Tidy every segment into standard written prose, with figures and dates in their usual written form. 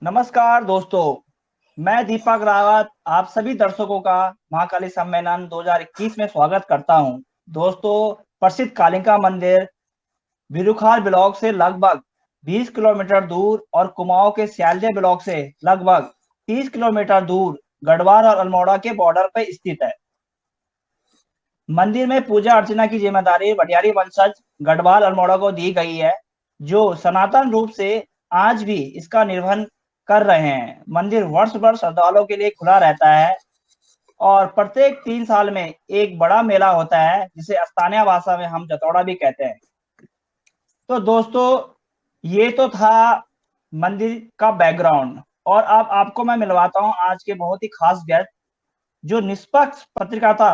नमस्कार दोस्तों। मैं दीपक रावत आप सभी दर्शकों का महाकाली सम्मेलन 2021 में स्वागत करता हूं। दोस्तों, प्रसिद्ध कालिका मंदिर विरुखार ब्लॉक से लगभग 20 किलोमीटर दूर और कुमाऊं के स्यालदे ब्लॉक से लगभग 30 किलोमीटर दूर गढ़वाल और अल्मोड़ा के बॉर्डर पर स्थित है। मंदिर में पूजा अर्चना की जिम्मेदारी भटियारी वंशज गढ़वाल अल्मोड़ा को दी गई है, जो सनातन रूप से आज भी इसका निर्वहन कर रहे हैं। मंदिर वर्ष भर श्रद्धालुओं के लिए खुला रहता है और प्रत्येक 3 साल में एक बड़ा मेला होता है, जिसे स्थानीय भाषा में हम जतौड़ा भी कहते हैं। तो दोस्तों, ये तो था मंदिर का बैकग्राउंड, और अब आपको मैं मिलवाता हूँ आज के बहुत ही खास गेस्ट, जो निष्पक्ष पत्रकारिता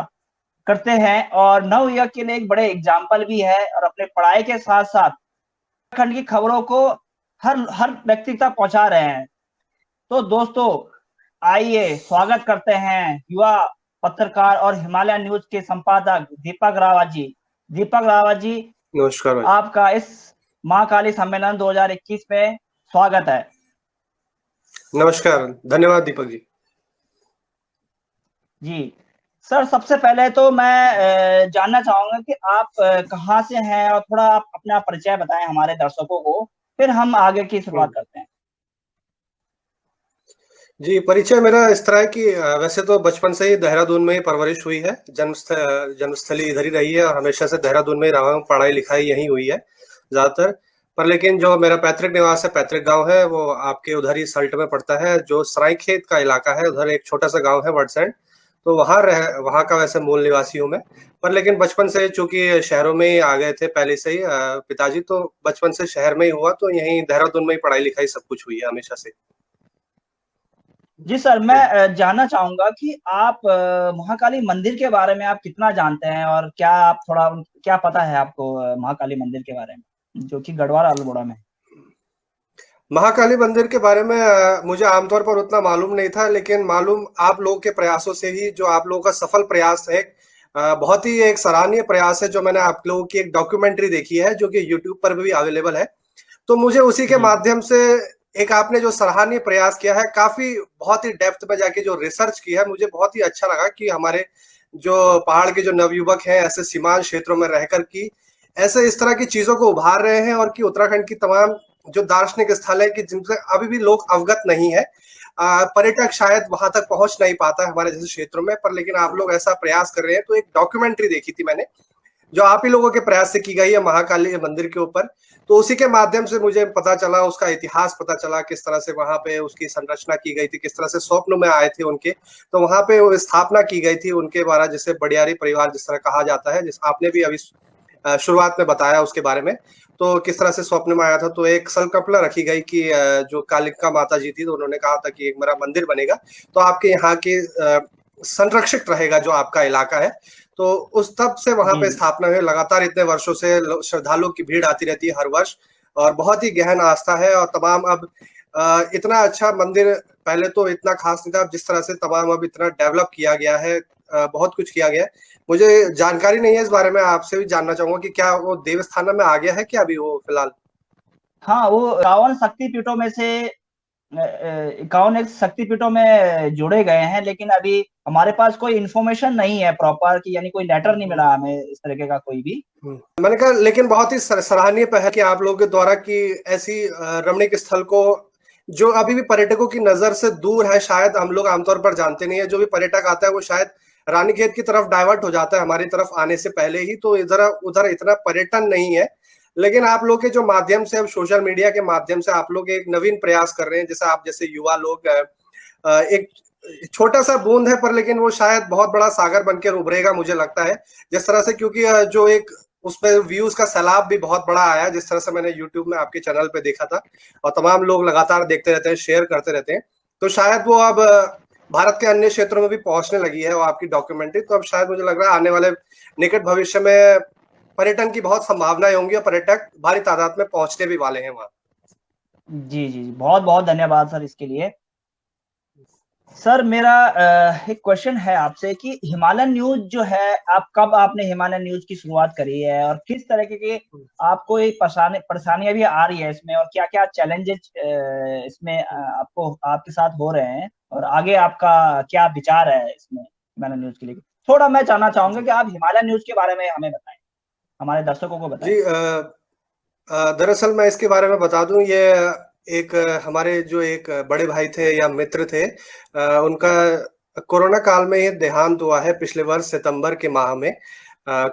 करते हैं और नवयुवक के लिए एक बड़े एग्जाम्पल भी है, और अपने पढ़ाई के साथ साथ उत्तराखंड की खबरों को हर हर व्यक्ति तक पहुंचा रहे हैं। तो दोस्तों, आइए स्वागत करते हैं युवा पत्रकार और हिमालय न्यूज के संपादक दीपक रावत जी। दीपक रावत जी, नमस्कार भाई। आपका इस महाकाली सम्मेलन 2021 में स्वागत है। नमस्कार, धन्यवाद दीपक जी। जी सर, सबसे पहले तो मैं जानना चाहूंगा कि आप कहाँ से हैं, और थोड़ा आप अपना परिचय बताएं हमारे दर्शकों को, फिर हम आगे की शुरुआत करते हैं। जी, परिचय मेरा इस तरह है कि वैसे तो बचपन से ही देहरादून में ही परवरिश हुई है। जन्मस्थली इधर ही रही है और हमेशा से देहरादून में ही रहा हूँ, पढ़ाई-लिखाई यहीं हुई है ज़्यादातर। पर लेकिन जो मेरा पैतृक निवास है, पैतृक गाँव है, वो आपके उधर ही सल्ट में पड़ता है, जो सरायखेत का इलाका है, उधर एक छोटा-सा गाँव है वडसैंड। तो वहाँ का वैसे मूल निवासी हूँ मैं। पर लेकिन बचपन से चूँकि शहरों में ही आ गए थे पहले से ही पिताजी, तो बचपन से शहर में ही हुआ, तो यहीं देहरादून में ही पढ़ाई-लिखाई सब कुछ हुई है हमेशा से। जी सर, मैं जानना चाहूंगा कि आप महाकाली मंदिर के बारे में आप कितना जानते हैं, और क्या आप थोड़ा क्या पता है आपको महाकाली मंदिर के बारे में, जो कि गढ़वाल अल्मोड़ा में है। महाकाली मंदिर के बारे में मुझे आमतौर पर उतना मालूम नहीं था, लेकिन मालूम आप लोगों के प्रयासों से ही, जो आप लोगों का सफल प्रयास है, बहुत ही एक सराहनीय प्रयास है, जो मैंने आप लोगों की एक डॉक्यूमेंट्री देखी है जो कि यूट्यूब पर भी अवेलेबल है। तो मुझे उसी के जी माध्यम से एक आपने जो सराहनीय प्रयास किया है, काफी बहुत ही डेप्थ में जाके जो रिसर्च की है, मुझे बहुत ही अच्छा लगा कि हमारे जो पहाड़ के जो नवयुवक हैं ऐसे सीमांत क्षेत्रों में रहकर की ऐसे इस तरह की चीजों को उभार रहे हैं, और कि उत्तराखंड की तमाम जो दार्शनिक स्थल है कि जिनसे अभी भी लोग अवगत नहीं है। पर्यटक शायद वहां तक पहुंच नहीं पाता है हमारे जैसे क्षेत्रों में, पर लेकिन आप लोग ऐसा प्रयास कर रहे हैं। तो एक डॉक्यूमेंट्री देखी थी मैंने, जो आप ही लोगों के प्रयास से की गई है महाकाली मंदिर के ऊपर। तो उसी के माध्यम से मुझे पता चला, उसका इतिहास पता चला, किस तरह से वहां पे उसकी संरचना की गई थी, किस तरह से स्वप्न में आए थे उनके। तो वहां पे वो स्थापना की गई थी उनके द्वारा, जिसे बडियारी परिवार जिस तरह कहा जाता है, जिस आपने भी अभी शुरुआत में बताया उसके बारे में। तो किस तरह से स्वप्न में आया था, तो एक संकल्पना रखी गई कि जो कालिका माता जी थी, तो उन्होंने कहा था कि एक मेरा मंदिर बनेगा, तो आपके यहाँ के संरक्षित रहेगा जो आपका इलाका है। तो उस तब से वहां जी पे जी स्थापना हुई। लगातार इतने वर्षों से श्रद्धालुओं की भीड़ आती रहती है हर वर्ष, और बहुत ही गहन आस्था है। और तमाम अब इतना अच्छा मंदिर पहले तो इतना खास नहीं था, अब जिस तरह से तमाम अब इतना डेवलप किया गया है, बहुत कुछ किया गया है। मुझे जानकारी नहीं है इस बारे में, आपसे भी जानना चाहूंगा कि क्या वो देवस्थानम में आ गया है क्या अभी वो फिलहाल? हाँ, वो 51 शक्तिपीठों में से 51 एक शक्तिपीठों में जोड़े गए हैं, लेकिन अभी हमारे पास कोई इंफॉर्मेशन नहीं है प्रॉपर, कि यानी कोई लेटर नहीं मिला हमें इस तरीके का कोई भी। मैंने कहा लेकिन बहुत ही सराहनीय पहल कि आप लोगों के द्वारा कि ऐसी रमणीक स्थल को, जो अभी भी पर्यटकों की नजर से दूर है, शायद हम लोग आमतौर पर जानते नहीं है। जो भी पर्यटक आता है वो शायद रानीखेत की तरफ डाइवर्ट हो जाता है हमारी तरफ आने से पहले ही, तो इधर उधर इतना पर्यटन नहीं है। लेकिन आप लोग के जो माध्यम से, अब सोशल मीडिया के माध्यम से आप लोग एक नवीन प्रयास कर रहे हैं, जैसे आप जैसे युवा लोग, एक छोटा सा बूंद है, पर लेकिन वो शायद बहुत बड़ा सागर बनकर उभरेगा मुझे लगता है। जिस तरह से, क्योंकि जो एक उसमें व्यूज का सैलाब भी बहुत बड़ा आया, जिस तरह से मैंने यूट्यूब में आपके चैनल पे देखा था, और तमाम लोग लगातार देखते रहते हैं, शेयर करते रहते हैं। तो शायद वो अब भारत के अन्य क्षेत्रों में भी पहुंचने लगी है वो आपकी डॉक्यूमेंट्री। तो अब शायद मुझे लग रहा है आने वाले निकट भविष्य में पर्यटन की बहुत संभावनाएं होंगी, और पर्यटक भारी तादाद में पहुंचने भी वाले हैं वहां। जी जी, बहुत बहुत धन्यवाद सर इसके लिए। सर मेरा एक क्वेश्चन है आपसे कि हिमालयन न्यूज़ जो है, आप कब आपने हिमालयन न्यूज़ की शुरुआत करी है? और किस तरीके के आपको ये परेशानियाँ भी आ रही है इसमें, और क्या-क्या चैलेंजेज़ इसमें आपको आपके साथ हो रहे हैं? और आगे आपका क्या विचार है इसमें हिमालयन न्यूज़ के लिए? थोड़ा मैं जानना चाहूँगा जी कि आप हिमालयन न्यूज़ के बारे में हमें बताएँ, हमारे दर्शकों को बताएँ। जी दरअसल मैं इसके बारे में बता दूं, ये एक हमारे जो एक बड़े भाई थे या मित्र थे, उनका कोरोना काल में ये देहांत हुआ है पिछले वर्ष सितंबर के माह में।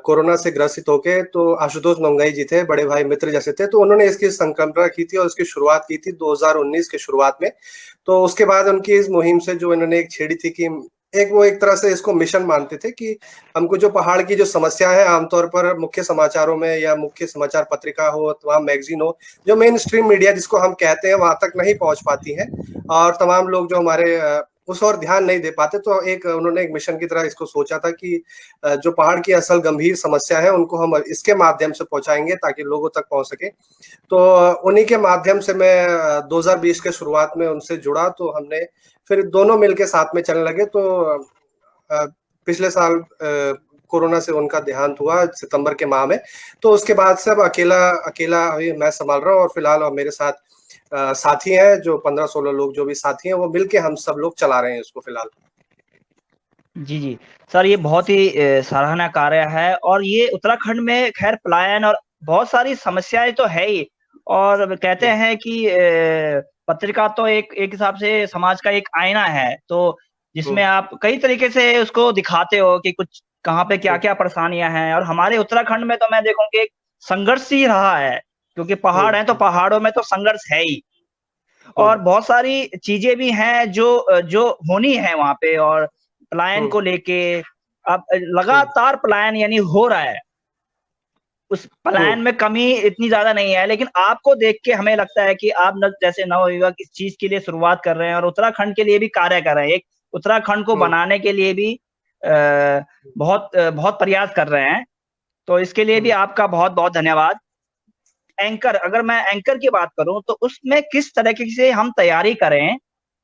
कोरोना से ग्रसित होके, तो आशुतोष मंगाई जी थे, बड़े भाई मित्र जैसे थे, तो उन्होंने इसकी संकल्पना की थी और इसकी शुरुआत की थी 2019 के शुरुआत में। तो उसके बाद उनकी इस मुहिम से जो इन्होंने एक छेड़ी थी कि वो एक तरह से इसको मिशन मानते थे कि हमको जो पहाड़ की जो समस्या है, आमतौर पर मुख्य समाचारों में या मुख्य समाचार पत्रिका हो अथवा मैगजीन हो, जो मेन स्ट्रीम मीडिया जिसको हम कहते हैं, वहां तक नहीं पहुंच पाती है और तमाम लोग जो हमारे उस ओर ध्यान नहीं दे पाते। तो उन्होंने एक मिशन की तरह इसको सोचा था कि जो पहाड़ की असल गंभीर समस्या है उनको हम इसके माध्यम से पहुंचाएंगे ताकि लोगों तक पहुंच सके। तो उन्हीं के माध्यम से मैं 2020 के शुरुआत में उनसे जुड़ा, तो हमने फिर दोनों मिलके साथ में चलने लगे। तो अ, पिछले साल कोरोना से उनका देहांत हुआ सितंबर के माह में। तो उसके बाद से अब अकेला अकेला अभी मैं संभाल रहा हूँ और फिलहाल अब मेरे साथ साथी हैं, जो 15-16 लोग जो भी साथी हैं, वो मिलके हम सब लोग चला रहे हैं इसको फिलहाल। जी, जी। सर ये बहुत ही सराहना कार्य है, और ये उत्तराखंड में ख़ैर पलायन और बहुत सारी समस्याएँ तो है ही, और कहते हम्म, हैं कि पत्रिका तो एक एक हिसाब से समाज का एक आईना है, तो जिसमें हम्म, आप कई तरीके से उसको दिखाते हो कि कुछ कहाँ पे हम्म, क्या-क्या परेशानियाँ हैं। और हमारे उत्तराखंड में तो मैं देखूँ कि एक संघर्ष ही रहा है, क्योंकि पहाड़ हैं तो हम्म, पहाड़ों में तो संघर्ष है ही। हम्म, और बहुत सारी चीज़ें भी हैं जो जो होनी है वहाँ पे, और पलायन हम्म, को लेके अब हम्म, लगातार पलायन यानी हो रहा है। उस हम्म, पलायन में कमी इतनी ज़्यादा नहीं है, लेकिन आपको देख के हमें लगता है कि आप न जैसे नवयुवक इस चीज़ के लिए शुरुआत कर रहे हैं और उत्तराखंड के लिए भी कार्य कर रहे हैं। एक उत्तराखंड को हम्म, बनाने के लिए भी बहुत प्रयास कर रहे हैं। तो इसके लिए भी हम्म, आपका बहुत-बहुत धन्यवाद। एंकर, अगर मैं एंकर की बात करूँ तो उसमें किस तरीके से हम तैयारी करें?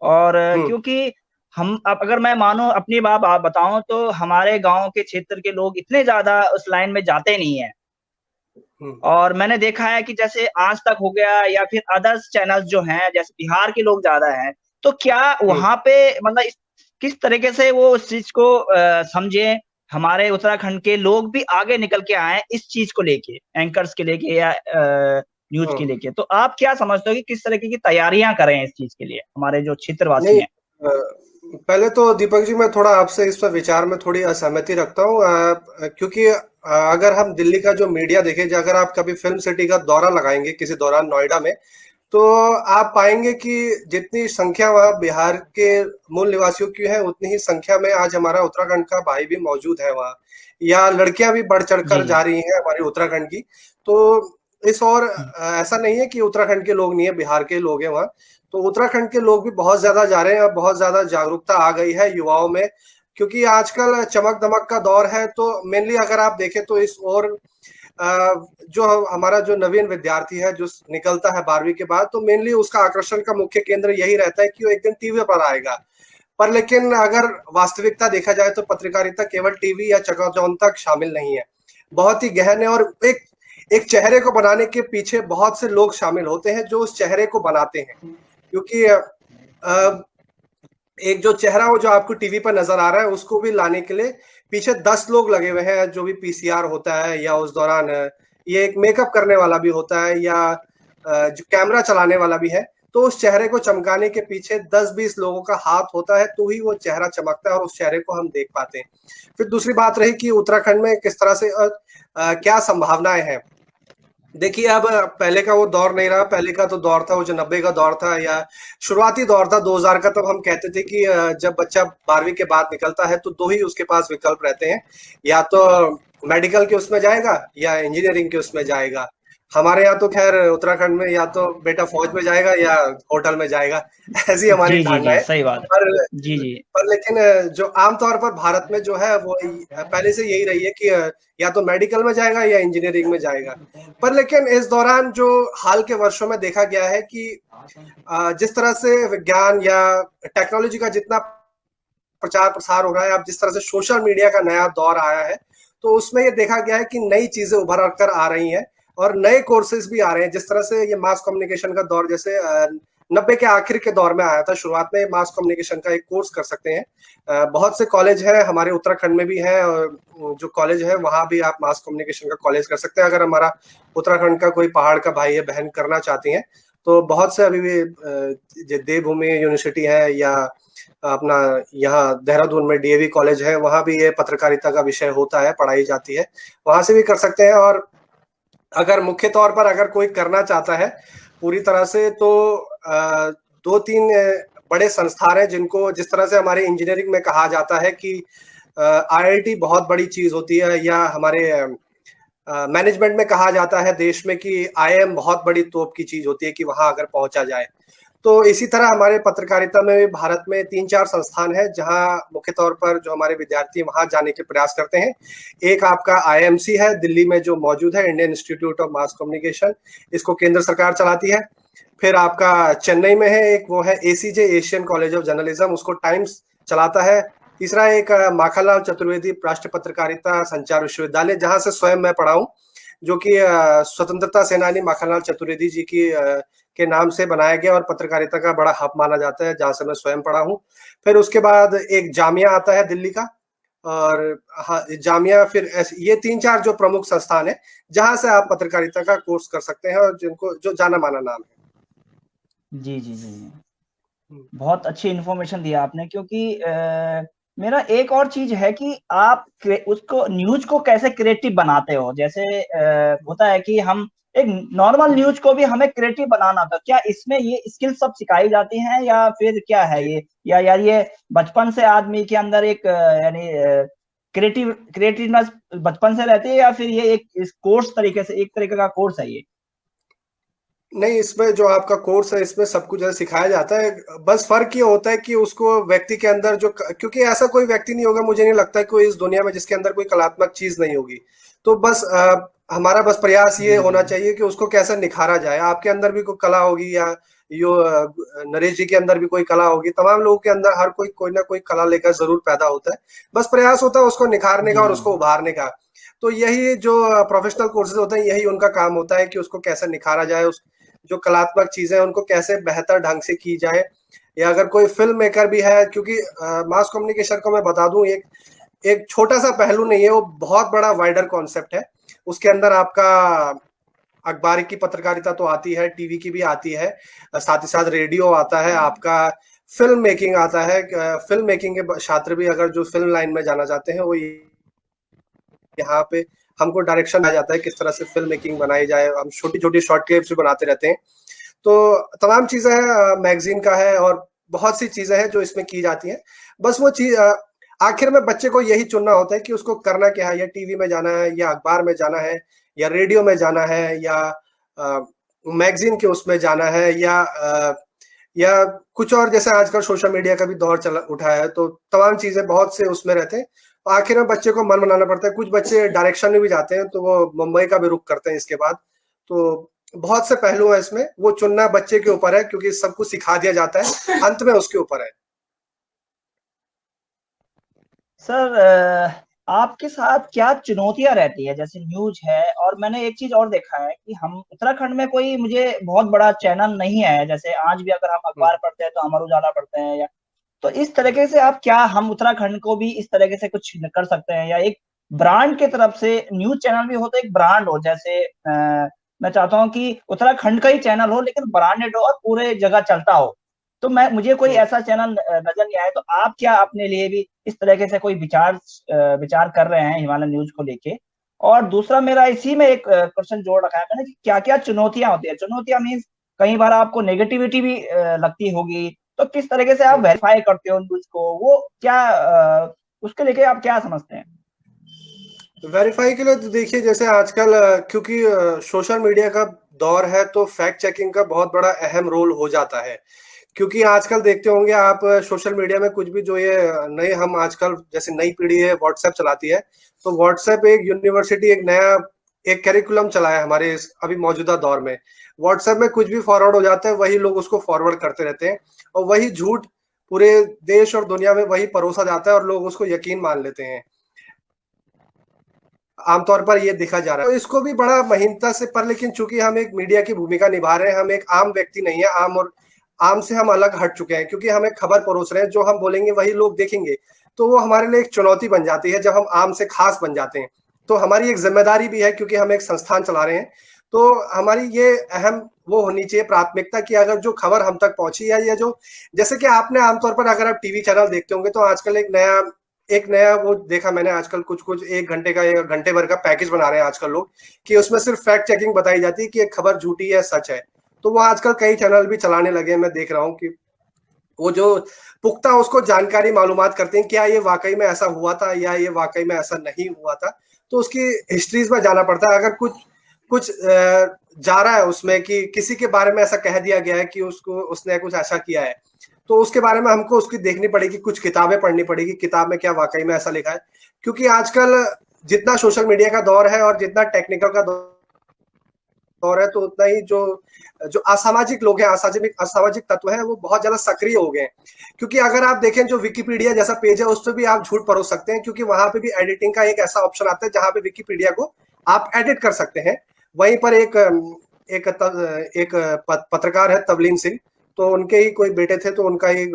और हम्म, क्योंकि हम अब अगर मैं मानो अपनी बात बताऊँ तो हमारे गाँव के क्षेत्र के लोग इतने ज़्यादा उस लाइन में जाते नहीं हैं। हम्म, और मैंने देखा है कि जैसे आज तक हो गया या फिर अदर्स चैनल्स जो हैं, जैसे बिहार के लोग ज़्यादा हैं, तो क्या हम्म, वहाँ पे मतलब इस किस तरीके से वो उस चीज़ को समझें, हमारे उत्तराखंड के लोग भी आगे निकल के आएँ इस चीज़ को लेके, एंकर्स के लेके या न्यूज़ के हम्म। लेके। तो आप क्या समझते हो कि किस तरीके की तैयारियाँ करें इस चीज़ के लिए, हमारे जो क्षेत्रवासी नहीं, हैं? पहले तो दीपक जी, मैं थोड़ा आपसे इस पर विचार में थोड़ी असहमति रखता हूँ, क्योंकि अगर हम दिल्ली का जो मीडिया देखें, अगर आप कभी फिल्म सिटी का दौरा लगाएंगे किसी दौरान नोएडा में, तो आप पाएंगे कि जितनी संख्या वहाँ बिहार के मूल निवासियों की है, उतनी ही संख्या में आज हमारा उत्तराखंड का भाई भी मौजूद है वहाँ, या लड़कियां भी बढ़ जी, चढ़कर जी। जा रही हैं हमारी उत्तराखंड की। तो इस और ऐसा नहीं है कि उत्तराखंड के लोग नहीं है, बिहार के लोग हैं वहाँ। तो उत्तराखंड के लोग भी बहुत ज्यादा जा रहे हैं और बहुत ज्यादा जागरूकता आ गई है युवाओं में, क्योंकि आजकल चमक दमक का दौर है। तो मेनली अगर आप देखें तो इस और जो हमारा जो नवीन विद्यार्थी है जो निकलता है 12वीं के बाद, तो मेनली उसका आकर्षण का मुख्य केंद्र यही रहता है कि वो एक दिन टीवी पर आएगा। पर लेकिन अगर वास्तविकता देखा जाए तो पत्रकारिता केवल टीवी या चकाचौंध तक शामिल नहीं है, बहुत ही गहन है। और एक एक चेहरे को बनाने के पीछे बहुत से लोग शामिल होते हैं जो उस चेहरे को बनाते हैं, क्योंकि एक जो चेहरा हो जो आपको टीवी पर नजर आ रहा है, उसको भी लाने के लिए पीछे 10 लोग लगे हुए हैं, जो भी पीसीआर होता है या उस दौरान ये एक मेकअप करने वाला भी होता है या जो कैमरा चलाने वाला भी है। तो उस चेहरे को चमकाने के पीछे 10-20 लोगों का हाथ होता है, तो ही वो चेहरा चमकता है और उस चेहरे को हम देख पाते हैं। फिर दूसरी बात रही कि उत्तराखंड में किस तरह से क्या संभावनाएं हैं। देखिए, अब पहले का वो दौर नहीं रहा। पहले का तो दौर था वो जो 90 का दौर था या शुरुआती दौर था 2000 का। तब हम कहते थे कि जब बच्चा 12वीं के बाद निकलता है तो दो ही उसके पास विकल्प रहते हैं, या तो मेडिकल के उसमें जाएगा या इंजीनियरिंग के उसमें जाएगा। हमारे यहाँ तो खैर उत्तराखंड में या तो बेटा फौज में जाएगा या होटल में जाएगा, ऐसी हमारी जी, जी, धारणा जी, है। सही बात है। पर जी, जी। पर लेकिन जो आमतौर पर भारत में जो है वो पहले से यही रही है कि या तो मेडिकल में जाएगा या इंजीनियरिंग में जाएगा। पर लेकिन इस दौरान जो हाल के वर्षों में देखा गया है कि जिस तरह से विज्ञान या टेक्नोलॉजी का जितना प्रचार प्रसार हो रहा है, अब जिस तरह से सोशल मीडिया का नया दौर आया है, तो उसमें ये देखा गया है कि नई चीजें उभर कर आ रही हैं और नए कोर्सेज भी आ रहे हैं। जिस तरह से ये मास कम्युनिकेशन का दौर जैसे 90 के आखिर के दौर में आया था, शुरुआत में मास कम्युनिकेशन का एक कोर्स कर सकते हैं। बहुत से कॉलेज है हमारे उत्तराखंड में भी है, और जो कॉलेज है वहां भी आप मास कम्युनिकेशन का कॉलेज कर सकते हैं। अगर हमारा उत्तराखंड का कोई पहाड़ का भाई या बहन करना चाहती हैं तो बहुत से अभी भी देवभूमि यूनिवर्सिटी है, या अपना यहाँ देहरादून में डीएवी कॉलेज है, वहां भी ये पत्रकारिता का विषय होता है, पढ़ाई जाती है, वहां से भी कर सकते हैं। और अगर मुख्य तौर पर अगर कोई करना चाहता है पूरी तरह से, तो दो तीन बड़े संस्थान हैं जिनको, जिस तरह से हमारे इंजीनियरिंग में कहा जाता है कि आईआईटी बहुत बड़ी चीज होती है, या हमारे मैनेजमेंट में कहा जाता है देश में कि आईआईएम बहुत बड़ी तोप की चीज होती है कि वहां अगर पहुंचा जाए, तो इसी तरह हमारे पत्रकारिता में भी भारत में 3-4 संस्थान हैं जहां मुख्य तौर पर जो हमारे विद्यार्थी वहां जाने के प्रयास करते हैं। एक आपका आईएमसी है दिल्ली में जो मौजूद है, Indian institute of mass communication, इसको केंद्र सरकार चलाती है। फिर आपका चेन्नई में है एक, वो है ACJ, Asian college of journalism, उसको टाइम्स चलाता है। तीसरा एक माखनलाल चतुर्वेदी राष्ट्रीय पत्रकारिता संचार विश्वविद्यालय, जहां से स्वयं मैं पढ़ा हूँ, जो कि स्वतंत्रता सेनानी माखनलाल चतुर्वेदी जी की के नाम से बनाया गया और पत्रकारिता का बड़ा हब माना जाता है, जहां से मैं स्वयं पढ़ा हूँ। फिर उसके बाद एक जामिया आता है दिल्ली का, और हाँ जामिया, फिर ये 3-4 जो प्रमुख संस्थान है जहां से आप पत्रकारिता का कोर्स कर सकते हैं, और जिनको जो जाना माना नाम है। जी, जी, जी। बहुत अच्छी इन्फॉर्मेशन दिया आपने, क्योंकि मेरा एक और चीज है कि आप उसको न्यूज को कैसे क्रिएटिव बनाते हो। जैसे होता है कि हम एक नॉर्मल न्यूज को भी हमें क्रिएटिव बनाना था, क्या इसमें ये स्किल सब सिखाई जाती हैं या फिर क्या है ये, या यार ये बचपन से आदमी के अंदर एक यानी क्रिएटिवनेस बचपन से रहती है, या फिर ये एक इस कोर्स तरीके से एक तरीके का कोर्स है ये? नहीं, इसमें जो आपका कोर्स है इसमें सब कुछ सिखाया जाता है। बस फर्क ये होता है कि उसको व्यक्ति के अंदर जो, क्योंकि ऐसा कोई व्यक्ति नहीं होगा, मुझे नहीं लगता है कोई इस दुनिया में जिसके अंदर कोई कलात्मक चीज नहीं होगी। तो बस हमारा बस प्रयास ये जी, होना जी, चाहिए कि उसको कैसे निखारा जाए। आपके अंदर भी कोई कला होगी, या यो नरेश जी के अंदर भी कोई कला होगी, तमाम लोगों के अंदर हर कोई ना कोई कला लेकर जरूर पैदा होता है। बस प्रयास होता है उसको निखारने का जी, और जी, उसको उभारने का। तो यही जो प्रोफेशनल कोर्सेज होते हैं, यही उनका काम होता है कि उसको कैसे निखारा जाए, उस जो कलात्मक चीजें उनको कैसे बेहतर ढंग से की जाए। या अगर कोई फिल्म मेकर भी है, क्योंकि मास कम्युनिकेशन को मैं बता दूं, एक एक छोटा सा पहलू नहीं है, वो बहुत बड़ा वाइडर कॉन्सेप्ट है। उसके अंदर आपका अखबार की पत्रकारिता तो आती है, टीवी की भी आती है, साथ ही साथ रेडियो आता है, आपका फिल्म मेकिंग आता है। फिल्म मेकिंग के छात्र भी अगर जो फिल्म लाइन में जाना चाहते हैं, वो यहाँ पे हमको डायरेक्शन आ जाता है किस तरह से फिल्म मेकिंग बनाई जाए। हम छोटी छोटी शॉर्ट क्लिप्स भी बनाते रहते हैं। तो तमाम चीजें हैं, मैगजीन का है, और बहुत सी चीजें हैं जो इसमें की जाती हैं। बस वो चीज आखिर में बच्चे को यही चुनना होता है कि उसको करना क्या है, या टीवी में जाना है, या अखबार में जाना है, या रेडियो में जाना है, या मैगजीन के उसमें जाना है, या कुछ और, जैसे आजकल सोशल मीडिया का भी दौर चला उठा है, तो तमाम चीजें बहुत से उसमें रहते हैं। आखिर में बच्चे को मन बनाना पड़ता है। कुछ बच्चे डायरेक्शन में भी जाते हैं, तो वो मुंबई का भी रुख करते हैं इसके बाद। तो बहुत से पहलू है इसमें, वो चुनना बच्चे के ऊपर है, क्योंकि सब कुछ सिखा दिया जाता है, अंत में उसके ऊपर है। सर आपके साथ क्या चुनौतियां रहती है? जैसे न्यूज है, और मैंने एक चीज और देखा है कि हम उत्तराखंड में कोई मुझे बहुत बड़ा चैनल नहीं है। जैसे आज भी अगर हम हम्म, अखबार पढ़ते हैं तो अमर उजाला पढ़ते हैं, या तो इस तरीके से आप क्या हम उत्तराखंड को भी इस तरीके से कुछ कर सकते हैं, या एक ब्रांड की तरफ से न्यूज चैनल भी हो तो एक ब्रांड हो। जैसे मैं चाहता हूँ कि उत्तराखंड का ही चैनल हो लेकिन ब्रांडेड हो और पूरे जगह चलता हो। तो मैं मुझे कोई हम्म। ऐसा चैनल नजर नहीं आया, तो आप क्या अपने लिए भी इस तरीके से कोई विचार कर रहे हैं हिमालय न्यूज को लेके? और दूसरा मेरा इसी में एक क्वेश्चन जोड़ रखा है मैंने कि क्या क्या चुनौतियां होती है। चुनौतियां मीन्स कई बार आपको नेगेटिविटी भी लगती होगी, तो किस तरीके से आप वेरीफाई करते हो न्यूज को, वो क्या उसके लेके आप क्या समझते हैं? वेरीफाई के लिए तो देखिए, जैसे आजकल क्योंकि सोशल मीडिया का दौर है, तो फैक्ट चेकिंग का बहुत बड़ा अहम रोल हो जाता है। क्योंकि आजकल देखते होंगे आप, सोशल मीडिया में कुछ भी जो ये नए, हम आजकल जैसे नई पीढ़ी है व्हाट्सएप चलाती है, तो व्हाट्सएप एक यूनिवर्सिटी, एक नया एक करिकुलम चला है हमारे अभी मौजूदा दौर में। व्हाट्सएप में कुछ भी फॉरवर्ड हो जाता है, वही लोग उसको फॉरवर्ड करते रहते हैं, और वही झूठ पूरे देश और दुनिया में वही परोसा जाता है और लोग उसको यकीन मान लेते हैं। आमतौर पर ये देखा जा रहा है, तो इसको भी बड़ा महीनता से, पर लेकिन चूंकि हम एक मीडिया की भूमिका निभा रहे हैं, हम एक आम व्यक्ति नहीं है, आम से हम अलग हट चुके हैं, क्योंकि हम एक खबर परोस रहे हैं, जो हम बोलेंगे वही लोग देखेंगे, तो वो हमारे लिए एक चुनौती बन जाती है जब हम आम से खास बन जाते हैं। तो हमारी एक जिम्मेदारी भी है, क्योंकि हम एक संस्थान चला रहे हैं, तो हमारी ये अहम वो होनी चाहिए प्राथमिकता कि अगर जो खबर हम तक पहुंची है, या जो, जैसे कि आपने आमतौर पर अगर आप टीवी चैनल देखते होंगे तो आजकल एक नया वो देखा मैंने आजकल, कुछ 1 घंटे का या घंटे भर का पैकेज बना रहे हैं आजकल लोग, कि उसमें सिर्फ फैक्ट चेकिंग बताई जाती है कि एक खबर झूठी है सच है। तो वो आजकल कई चैनल भी चलाने लगे हैं, मैं देख रहा हूँ कि वो जो पुख्ता उसको जानकारी मालूमात करते हैं, क्या ये वाकई में ऐसा हुआ था या ये वाकई में ऐसा नहीं हुआ था, तो उसकी हिस्ट्रीज में जाना पड़ता है। अगर कुछ कुछ जा रहा है उसमें कि किसी के बारे में ऐसा कह दिया गया है कि उसने कुछ ऐसा किया है, तो उसके बारे में हमको उसकी देखनी पड़ेगी, कुछ किताबें पढ़नी पड़ेगी, किताब में क्या वाकई में ऐसा लिखा है। क्योंकि आजकल जितना सोशल मीडिया का दौर है और जितना टेक्निकल का दौर है, तो उतना ही जो जो असामाजिक लोग हैं, असामाजिक तत्व हैं, वो बहुत ज्यादा सक्रिय हो गए हैं। क्योंकि अगर आप देखें, जो विकिपीडिया जैसा पेज है, उस पर भी आप झूठ परोस सकते हैं, क्योंकि वहां पे भी एडिटिंग का एक ऐसा ऑप्शन आता है जहां पे विकिपीडिया को आप एडिट कर सकते हैं। वहीं पर एक पत्रकार है तवलीन सिंह, तो उनके ही कोई बेटे थे, तो उनका ही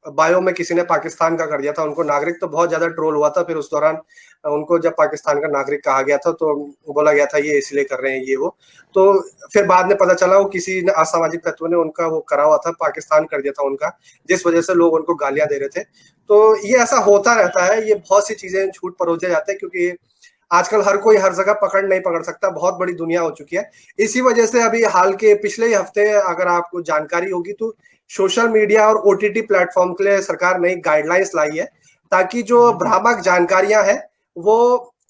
बायो में किसी ने पाकिस्तान का कर दिया था उनको नागरिक, तो बहुत ज्यादा ट्रोल हुआ था। फिर उस दौरान उनको जब पाकिस्तान का नागरिक कहा गया था, तो बोला गया था ये इसलिए कर रहे हैं ये वो। तो फिर बाद में पता चला वो किसी असामाजिक तत्व ने उनका वो करा हुआ था, पाकिस्तान कर दिया था उनका, जिस वजह से लोग उनको गालियां दे रहे थे। तो ये ऐसा होता रहता है, ये बहुत सी चीजें झूठ परोसे जाते हैं, क्योंकि आजकल हर कोई हर जगह पकड़ नहीं पकड़ सकता, बहुत बड़ी दुनिया हो चुकी है। इसी वजह से अभी हाल के पिछले ही हफ्ते, अगर आपको जानकारी होगी, तो सोशल मीडिया और ओटीटी प्लेटफॉर्म के लिए सरकार नई गाइडलाइंस लाई है, ताकि जो भ्रामक जानकारियां हैं वो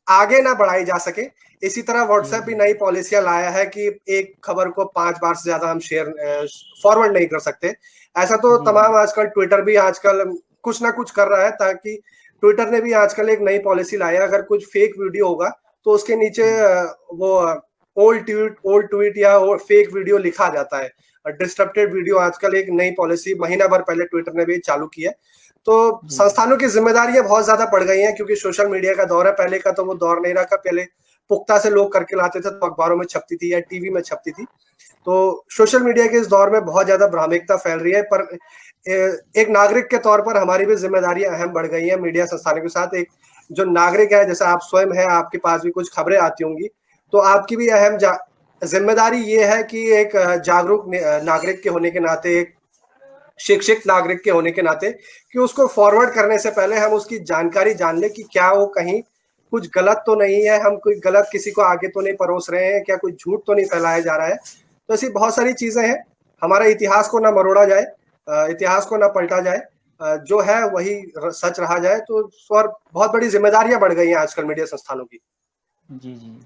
आगे ना बढ़ाई जा सके। इसी तरह व्हाट्सएप भी नई पॉलिसियां लाया है कि एक खबर को 5 बार से ज्यादा हम शेयर फॉरवर्ड नहीं कर सकते। ऐसा तो तमाम आजकल ट्विटर भी आजकल कुछ ना कुछ कर रहा है, ताकि ट्विटर ने भी आजकल एक नई पॉलिसी लाया, अगर कुछ फेक वीडियो होगा तो उसके नीचे वो ओल्ड ट्वीट या फेक वीडियो लिखा जाता है। डिस्ट्रप्टेड वीडियो आजकल एक नई पॉलिसी महीना भर पहले ट्विटर ने भी चालू की है। तो संस्थानों की जिम्मेदारियां बहुत ज्यादा बढ़ गई हैं, क्योंकि सोशल मीडिया का दौर है। पहले का तो वो दौर नहीं रखा, पहले पुख्ता से लोग करके लाते थे तो अखबारों में छपती थी या टीवी में छपती थी। तो सोशल मीडिया के इस दौर में बहुत ज्यादा भ्रामकता फैल रही है, पर एक नागरिक के तौर पर हमारी भी जिम्मेदारियां अहम बढ़ गई हैं मीडिया संस्थानों के साथ। एक जो नागरिक है, जैसे आप स्वयं है, आपके पास भी कुछ खबरें आती होंगी, तो आपकी भी अहम जिम्मेदारी ये है कि एक जागरूक नागरिक के होने के नाते, एक शिक्षित नागरिक के होने के नाते, कि उसको फॉरवर्ड करने से पहले हम उसकी जानकारी जान ले कि क्या वो कहीं कुछ गलत तो नहीं है, हम कोई गलत किसी को आगे तो नहीं परोस रहे हैं, क्या कोई झूठ तो नहीं फैलाया जा रहा है। तो ऐसी बहुत सारी चीजें हैं। हमारे इतिहास को ना मरोड़ा जाए, इतिहास को ना पलटा जाए, जो है वही सच रहा जाए। तो और बहुत बड़ी जिम्मेदारियां बढ़ गई हैं आजकल मीडिया संस्थानों की। जी, जी।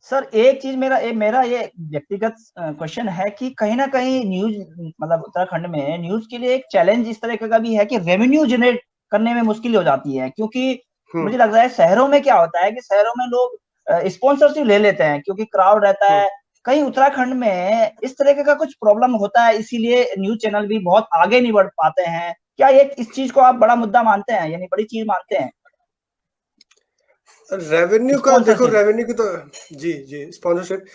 सर, एक चीज़ मेरा ये व्यक्तिगत क्वेश्चन है कि कहीं न कहीं न्यूज़, मतलब उत्तराखंड में न्यूज़ के लिए एक चैलेंज इस तरह का भी है कि रेवेन्यू जनरेट करने में मुश्किल हो जाती है, क्योंकि मुझे लग रहा है शहरों में क्या होता है कि शहरों में लोग स्पॉन्सरशिप ले लेते हैं क्योंकि क्राउड रहता है। कहीं उत्तराखंड में इस तरीके का कुछ प्रॉब्लम होता है, इसीलिए न्यूज़ चैनल भी बहुत आगे नहीं बढ़ पाते हैं। क्या ये इस चीज़ को आप बड़ा मुद्दा मानते हैं, यानी बड़ी चीज़ मानते हैं? रेवेन्यू का देखो, स्पॉन्सरशिप। रेवेन्यू की तो जी स्पॉन्सरशिप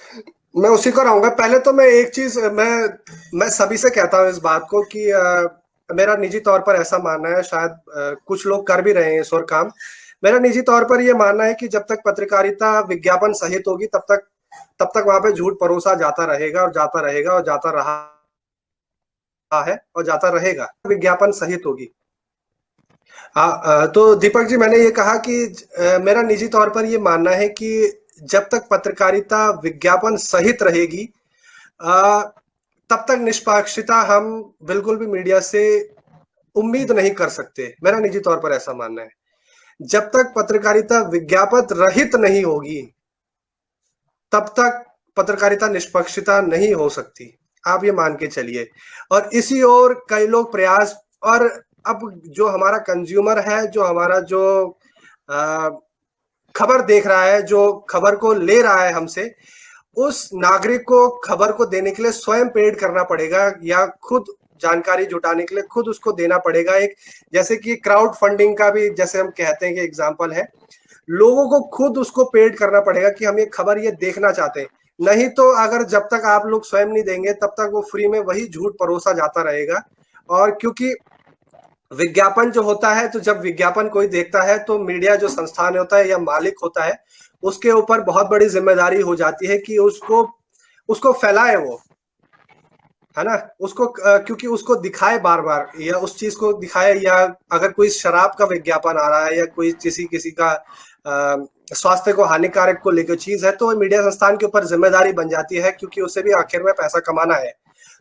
मैं उसी को रहूंगा। पहले तो मैं एक चीज मैं सभी से कहता हूँ इस बात को कि मेरा निजी तौर पर ऐसा मानना है, शायद कुछ लोग कर भी रहे हैं इस और काम। मेरा निजी तौर पर यह मानना है कि जब तक पत्रकारिता विज्ञापन सहित होगी, तब तक वहां पे झूठ परोसा जाता रहेगा और जाता रहेगा और जाता रहा है और जाता रहेगा, विज्ञापन सहित होगी। तो दीपक जी, मैंने ये कहा कि मेरा निजी तौर पर ये मानना है कि जब तक पत्रकारिता विज्ञापन सहित रहेगी, तब तक निष्पक्षता हम बिल्कुल भी मीडिया से उम्मीद नहीं कर सकते। मेरा निजी तौर पर ऐसा मानना है। जब तक पत्रकारिता विज्ञापन रहित नहीं होगी, तब तक पत्रकारिता निष्पक्षता नहीं हो सकती। आप ये मान के चलिए। और इसी ओर कई लोग प्रयास, और अब जो हमारा कंज्यूमर है, जो हमारा जो खबर देख रहा है, जो खबर को ले रहा है हमसे, उस नागरिक को खबर को देने के लिए स्वयं पेड करना पड़ेगा, या खुद जानकारी जुटाने के लिए खुद उसको देना पड़ेगा। एक जैसे कि क्राउड फंडिंग का भी जैसे हम कहते हैं कि एग्जाम्पल है, लोगों को खुद उसको पेड करना पड़ेगा कि हम ये खबर ये देखना चाहते हैं। नहीं तो अगर जब तक आप लोग स्वयं नहीं देंगे तब तक वो फ्री में वही झूठ परोसा जाता रहेगा। और क्योंकि विज्ञापन जो होता है, तो जब विज्ञापन कोई देखता है तो मीडिया जो संस्थान होता है या मालिक होता है, उसके ऊपर बहुत बड़ी जिम्मेदारी हो जाती है कि उसको उसको फैलाए वो, है ना? उसको क्योंकि उसको दिखाए बार-बार या उस चीज़ को दिखाए, या अगर कोई शराब का विज्ञापन आ रहा है या कोई किसी का स्वास्थ्य को हानिकारक को लेकर चीज़ है, तो मीडिया संस्थान के ऊपर जिम्मेदारी बन जाती है क्योंकि उसे भी आखिर में पैसा कमाना है।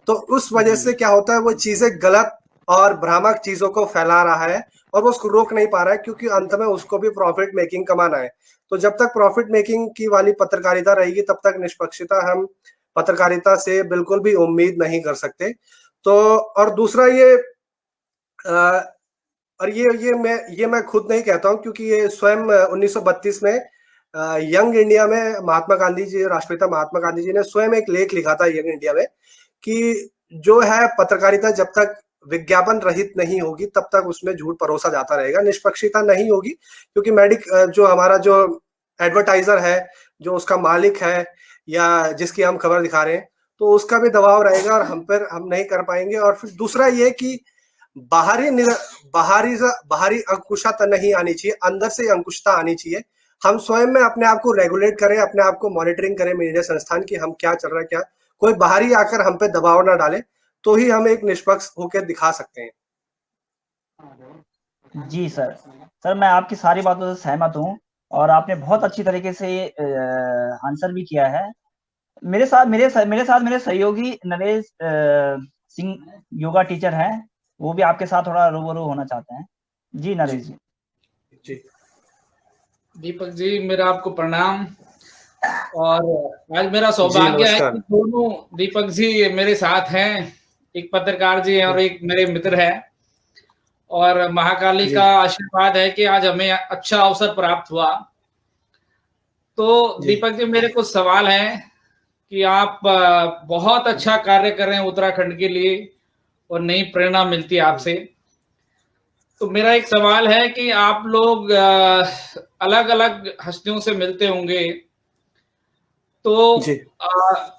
तो उस वजह से क्या होता है, वो चीज़ें गलत और भ्रामक चीज़ों को फैला रहा है और वो उसको रोक नहीं पा रहा है क्योंकि अंत में उसको भी प्रॉफिट मेकिंग कमाना है। तो जब तक प्रॉफिट मेकिंग की वाली पत्रकारिता रहेगी तब तक निष्पक्षता हम पत्रकारिता से बिल्कुल भी उम्मीद नहीं कर सकते। तो और दूसरा ये और ये मैं खुद नहीं कहता हूँ क्योंकि ये स्वयं 1932 में यंग इंडिया में महात्मा गांधी जी, राष्ट्रपिता महात्मा गांधी जी ने स्वयं एक लेख लिखा था यंग इंडिया में कि जो है पत्रकारिता जब तक विज्ञापन रहित नहीं होगी तब तक उसमें झूठ परोसा जाता रहेगा, निष्पक्षता नहीं होगी क्योंकि जो हमारा जो एडवर्टाइजर है, जो उसका मालिक है या जिसकी हम खबर दिखा रहे हैं, तो उसका भी दबाव रहेगा और हम नहीं कर पाएंगे। और फिर दूसरा ये कि बाहरी अंकुशता नहीं आनी चाहिए, अंदर से अंकुशता आनी चाहिए। हम स्वयं में अपने आप को रेगुलेट करें, अपने आप को मॉनिटरिंग करें मीडिया संस्थान की, हम क्या चल रहा है, क्या कोई बाहरी आकर हम पे दबाव ना डाले, तो ही हम एक निष्पक्ष होकर दिखा सकते हैं। जी सर। सर मैं आपकी सारी बातों से सहमत हूँ और आपने बहुत अच्छी तरीके से आंसर भी किया है। मेरे सहयोगी नरेश सिंह योगा टीचर हैं, वो भी आपके साथ थोड़ा रूबरू होना चाहते हैं। जी नरेश जी। जी दीपक जी, मेरा आपको प्रणाम। और आज मेरा सौभाग्य है कि दोनों दीपक जी मेरे साथ हैं, एक पत्रकार जी हैं और एक मेरे मित्र हैं, और महाकाली का आशीर्वाद है कि आज हमें अच्छा अवसर प्राप्त हुआ। तो दीपक जी, मेरे कुछ सवाल हैं कि आप बहुत अच्छा कार्य कर रहे हैं उत्तराखंड के लिए और नई प्रेरणा मिलती है आपसे। तो मेरा एक सवाल है कि आप लोग अलग अलग हस्तियों से मिलते होंगे, तो